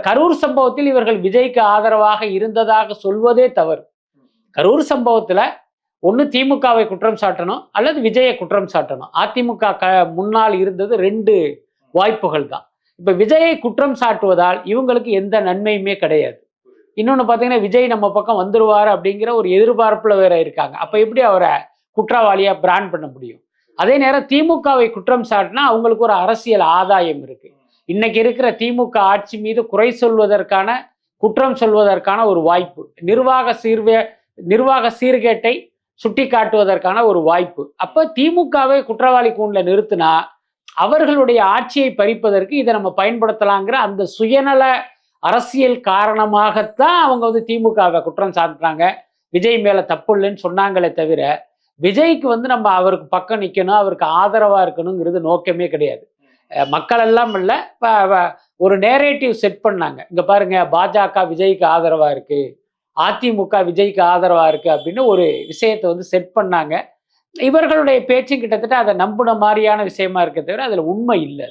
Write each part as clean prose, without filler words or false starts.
கரூர் சம்பவத்தில் இவர்கள் விஜய்க்கு ஆதரவாக இருந்ததாக சொல்வதே தவறு. கரூர் சம்பவத்துல ஒன்று திமுகவை குற்றம் சாட்டணும் அல்லது விஜயை குற்றம் சாட்டணும். அதிமுக முன்னால் இருந்தது 2 வாய்ப்புகள் தான். இப்ப விஜயை குற்றம் சாட்டுவதால் இவங்களுக்கு எந்த நன்மையுமே கிடையாது. இன்னொன்று பார்த்தீங்கன்னா, விஜய் நம்ம பக்கம் வந்துருவார் அப்படிங்கிற ஒரு எதிர்பார்ப்புல வேற இருக்காங்க. அப்ப எப்படி அவரை குற்றவாளியா பிராண்ட் பண்ண முடியும்? அதே நேரம் திமுகவை குற்றம் சாட்டினா அவங்களுக்கு ஒரு அரசியல் ஆதாயம் இருக்கு. இன்னைக்கு இருக்கிற திமுக ஆட்சி மீது குறை சொல்வதற்கான, குற்றம் சொல்வதற்கான ஒரு வாய்ப்பு, நிர்வாக சீர்கேட்டை சுட்டி காட்டுவதற்கான ஒரு வாய்ப்பு. அப்ப திமுகவை குற்றவாளி கூண்டுல நிறுத்தினா அவர்களுடைய ஆட்சியை பறிப்பதற்கு இதை நம்ம பயன்படுத்தலாங்கிற அந்த சுயநல அரசியல் காரணமாகத்தான் அவங்க திமுகவை குற்றம் சாட்டுறாங்க. விஜய் மேல தப்பு இல்லைன்னு சொன்னாங்களே தவிர, விஜய்க்கு நம்ம அவருக்கு பக்கம் நிற்கணும், அவருக்கு ஆதரவா இருக்கணுங்கிறது நோக்கமே கிடையாது. மக்கள் எல்லாம் இல்ல, ஒரு நேரேட்டிவ் செட் பண்ணாங்க. இங்க பாருங்க, பாஜக விஜய்க்கு ஆதரவா இருக்கு, அதிமுக விஜய்க்கு ஆதரவா இருக்கு அப்படின்னு ஒரு விஷயத்தை செட் பண்ணாங்க. இவர்களுடைய பேச்சு கிட்டத்தட்ட அதை நம்புன மாதிரியான விஷயமா இருக்க தவிர அதுல உண்மை இல்லை.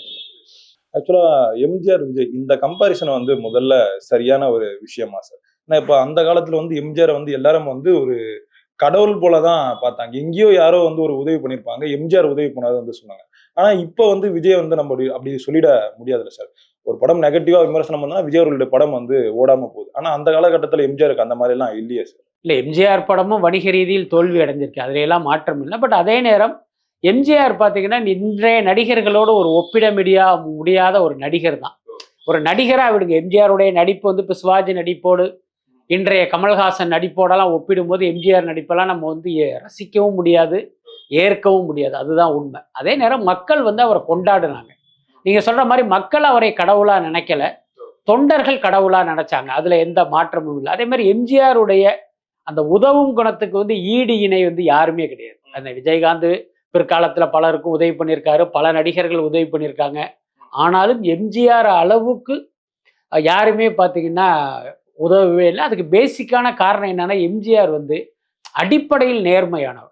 ஆக்சுவலா எம்ஜிஆர் விஜய் இந்த கம்பாரிசன் முதல்ல சரியான ஒரு விஷயமா சார்? ஏன்னா இப்ப அந்த காலத்துல எம்ஜிஆர் எல்லாரும் ஒரு கடவுள் போலதான் பார்த்தாங்க. எங்கேயோ யாரோ ஒரு உதவி பண்ணிருப்பாங்க, எம்ஜிஆர் உதவி பண்ணாது சொன்னாங்க. ஆனா இப்ப விஜய் நம்ம அப்படி சொல்லிட முடியாதுல்ல சார். ஒரு படம் நெகட்டிவா விமர்சனம் பண்ணா விஜய் அவர்களுடைய படம் ஓடாம போகுது. ஆனா அந்த காலகட்டத்துல எம்ஜிஆருக்கு அந்த மாதிரி எல்லாம் இல்லையே சார். இல்ல, எம்ஜிஆர் படமும் வணிக ரீதியில் தோல்வி அடைஞ்சிருக்கு, அதுல எல்லாம் மாற்றம் இல்லை. பட் அதே நேரம் எம்ஜிஆர் பார்த்தீங்கன்னா இன்றைய நடிகர்களோடு ஒரு ஒப்பிட முடியாத ஒரு நடிகர் தான். ஒரு நடிகராக விடுங்க, எம்ஜிஆருடைய நடிப்பு இப்போ சிவாஜி நடிப்போடு இன்றைய கமல்ஹாசன் நடிப்போடெல்லாம் ஒப்பிடும்போது எம்ஜிஆர் நடிப்பெல்லாம் நம்ம ரசிக்கவும் முடியாது, ஏற்கவும் முடியாது. அதுதான் உண்மை. அதே நேரம் மக்கள் அவரை கொண்டாடினாங்க. நீங்க சொல்ற மாதிரி மக்கள் அவரை கடவுளா நினைக்கல, தொண்டர்கள் கடவுளா நினைச்சாங்க. அதுல எந்த மாற்றமும் இல்லை. அதே மாதிரி எம்ஜிஆருடைய அந்த உதவும் குணத்துக்கு ஈடு இணை யாருமே கிடையாது. அந்த விஜயகாந்த் பிற்காலத்தில் பலருக்கும் உதவி பண்ணியிருக்காரு, பல நடிகர்கள் உதவி பண்ணியிருக்காங்க. ஆனாலும் எம்ஜிஆர் அளவுக்கு யாருமே பார்த்தீங்கன்னா உதவவே இல்லை. அதுக்கு பேசிக்கான காரணம் என்னன்னா, எம்ஜிஆர் அடிப்படையில் நேர்மையானவர்.